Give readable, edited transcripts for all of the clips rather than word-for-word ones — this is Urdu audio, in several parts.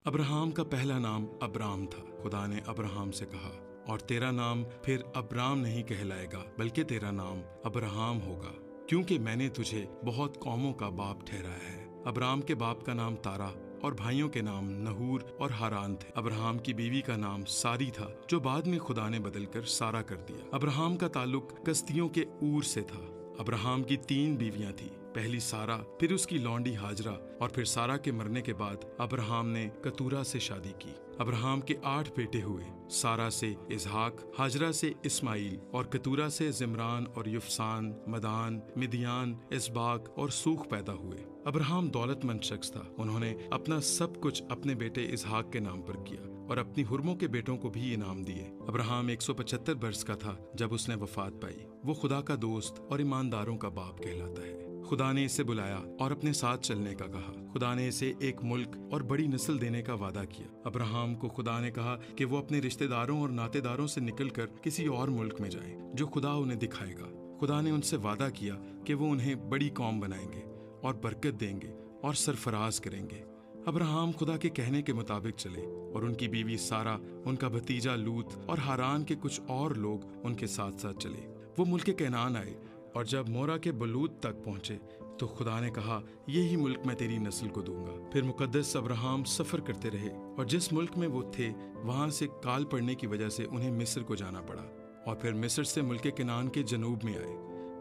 ابراہم کا پہلا نام ابرام تھا۔ خدا نے ابراہم سے کہا، اور تیرا نام پھر ابرام نہیں کہلائے گا بلکہ تیرا نام ابراہم ہوگا، کیونکہ میں نے تجھے بہت قوموں کا باپ ٹھہرایا ہے۔ ابرام کے باپ کا نام تارا اور بھائیوں کے نام نہور اور ہاران تھے۔ ابراہم کی بیوی کا نام ساری تھا، جو بعد میں خدا نے بدل کر سارا کر دیا۔ ابراہم کا تعلق کسدیوں کے اور سے تھا۔ ابراہم کی 3 بیویاں تھیں، پہلی سارا، پھر اس کی لونڈی ہاجرہ، اور پھر سارا کے مرنے کے بعد ابراہم نے کتورہ سے شادی کی۔ ابراہم کے 8 بیٹے ہوئے، سارا سے اسحاق، ہاجرہ سے اسماعیل، اور کتورہ سے زمران اور یفسان، مدان، مدیان، اسباق اور سوخ پیدا ہوئے۔ ابراہم دولت مند شخص تھا۔ انہوں نے اپنا سب کچھ اپنے بیٹے اسحاق کے نام پر کیا اور اپنی حرموں کے بیٹوں کو بھی انعام دیے۔ ابراہم 175 برس کا تھا جب اس نے وفات پائی۔ وہ خدا کا دوست اور ایمانداروں کا باپ کہلاتا ہے۔ خدا نے اسے بلایا اور اپنے ساتھ چلنے کا کہا۔ خدا نے اسے ایک ملک اور بڑی نسل دینے کا وعدہ کیا۔ ابراہم کو خدا نے کہا کہ وہ اپنے رشتہ داروں اور ناطے داروں سے نکل کر کسی اور ملک میں جائیں جو خدا انہیں دکھائے گا۔ خدا نے ان سے وعدہ کیا کہ وہ انہیں بڑی قوم بنائیں گے اور برکت دیں گے اور سرفراز کریں گے۔ ابراہم خدا کے کہنے کے مطابق چلے، اور ان کی بیوی سارا، ان کا بھتیجا لوط اور ہاران کے کچھ اور لوگ ان کے ساتھ ساتھ چلے۔ وہ ملک کنعان آئے، اور جب مورا کے بلوت تک پہنچے تو خدا نے کہا، یہی ملک میں تیری نسل کو دوں گا۔ پھر مقدس ابراہم سفر کرتے رہے، اور جس ملک میں وہ تھے وہاں سے کال پڑنے کی وجہ سے انہیں مصر کو جانا پڑا، اور پھر مصر سے ملک کنعان کے جنوب میں آئے۔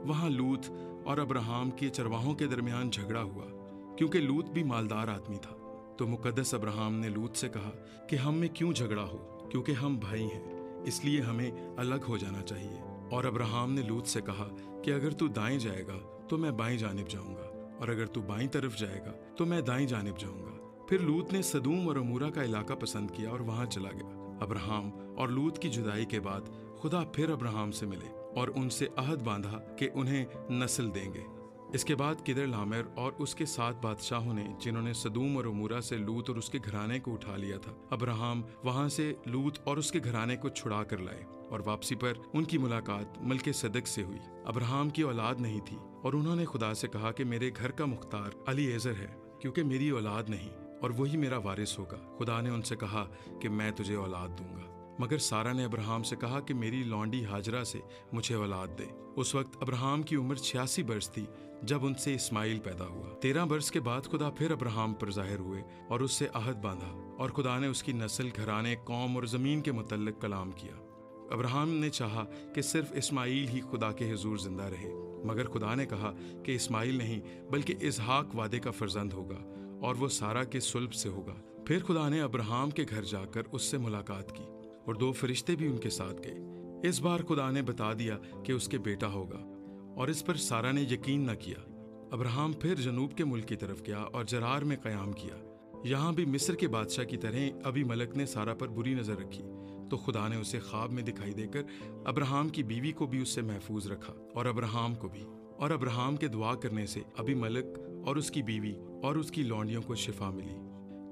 وہاں لوط اور ابراہم کے چرواہوں کے درمیان جھگڑا ہوا، کیونکہ لوط بھی مالدار آدمی تھا۔ تو مقدس ابراہم نے لوط سے کہا کہ ہم میں کیوں جھگڑا ہو، کیونکہ ہم بھائی ہیں، اس لیے ہمیں الگ ہو جانا چاہیے۔ اور ابراہم نے لوط سے کہا کہ اگر تو دائیں جائے گا تو میں بائیں جانب جاؤں گا، اور اگر تو بائیں طرف جائے گا تو میں دائیں جانب جاؤں گا۔ پھر لوط نے سدوم اور عمورہ کا علاقہ پسند کیا اور وہاں چلا گیا۔ ابراہم اور لوط کی جدائی کے بعد خدا پھر ابراہم سے ملے اور ان سے عہد باندھا کہ انہیں نسل دیں گے۔ اس کے بعد کدر لامر اور اس کے 7 بادشاہوں نے، جنہوں نے سدوم اور عمورہ سے لوط اور اس کے گھرانے کو اٹھا لیا تھا، ابراہم وہاں سے لوط اور اس کے گھرانے کو چھڑا کر لائے، اور واپسی پر ان کی ملاقات ملک صدق سے ہوئی۔ ابراہم کی اولاد نہیں تھی، اور انہوں نے خدا سے کہا کہ میرے گھر کا مختار الیعزر ہے، کیونکہ میری اولاد نہیں، اور وہی میرا وارث ہوگا۔ خدا نے ان سے کہا کہ میں تجھے اولاد دوں گا۔ مگر سارا نے ابراہم سے کہا کہ میری لونڈی ہاجرہ سے مجھے اولاد دے۔ اس وقت ابراہم کی عمر 86 برس تھی جب ان سے اسماعیل پیدا ہوا۔ 13 برس کے بعد خدا پھر ابراہم پر ظاہر ہوئے اور اس سے عہد باندھا، اور خدا نے اس کی نسل، گھرانے، قوم اور زمین کے متعلق کلام کیا۔ ابراہم نے چاہا کہ صرف اسماعیل ہی خدا کے حضور زندہ رہے، مگر خدا نے کہا کہ اسماعیل نہیں بلکہ اسحاق وعدے کا فرزند ہوگا، اور وہ سارا کے صلب سے ہوگا۔ پھر خدا نے ابراہم کے گھر جا کر اس سے ملاقات کی، اور 2 فرشتے بھی ان کے ساتھ گئے۔ اس بار خدا نے بتا دیا کہ اس کے بیٹا ہوگا، اور اس پر سارا نے یقین نہ کیا۔ ابراہم پھر جنوب کے ملک کی طرف گیا اور جرار میں قیام کیا۔ یہاں بھی مصر کے بادشاہ کی طرح ابھی ملک نے سارا پر بری نظر رکھی، تو خدا نے اسے خواب میں دکھائی دے کر ابراہم کی بیوی کو بھی اس سے محفوظ رکھا، اور ابراہم کو بھی۔ اور ابراہم کے دعا کرنے سے ابھی ملک اور اس کی بیوی اور اس کی لونڈیوں کو شفا ملی،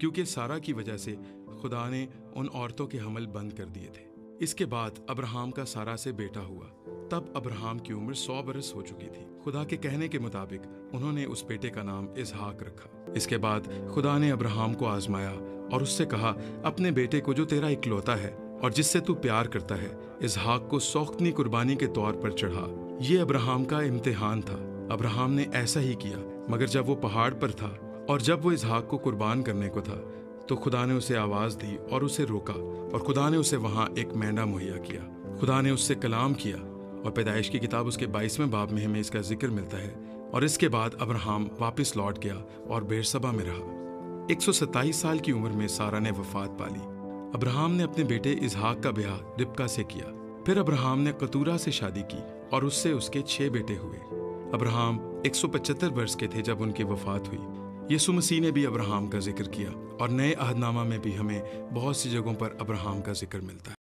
کیونکہ سارا کی وجہ سے خدا نے ان عورتوں کے حمل بند کر دیے تھے۔ اس کے بعد ابراہم کا سارا سے بیٹا ہوا۔ تب ابراہم کی عمر 100 برس ہو چکی تھی۔ خدا کے کہنے کے مطابق انہوں نے اس بیٹے کا نام اسحاق رکھا۔ اس کے بعد خدا نے ابراہم کو آزمایا اور اس سے کہا، اپنے بیٹے کو جو تیرا اکلوتا ہے اور جس سے تو پیار کرتا ہے، اسحاق کو سوختنی قربانی کے طور پر چڑھا۔ یہ ابراہم کا امتحان تھا۔ ابراہم نے ایسا ہی کیا، مگر جب وہ پہاڑ پر تھا اور جب وہ اسحاق کو قربان کرنے کو تھا تو خدا نے اسے آواز دی اور اسے روکا، اور خدا نے اسے وہاں ایک مینڈا مہیا کیا۔ خدا نے اس سے کلام کیا، اور پیدائش کی کتاب اس کے 22ویں باب میں ہمیں اس کا ذکر ملتا ہے۔ اور اس کے بعد ابراہم واپس لوٹ گیا اور بیرشبہ میں رہا۔ 127 سال کی عمر میں سارا نے وفات پالی۔ ابراہم نے اپنے بیٹے اسحاق کا بیاہ ربکا سے کیا۔ پھر ابراہم نے کتورہ سے شادی کی، اور اس سے اس کے 6 بیٹے ہوئے۔ ابراہم 175 برس کے تھے جب ان کی وفات ہوئی۔ یسوع مسیح نے بھی ابراہم کا ذکر کیا، اور نئے عہد نامہ میں بھی ہمیں بہت سی جگہوں پر ابراہم کا ذکر ملتا ہے۔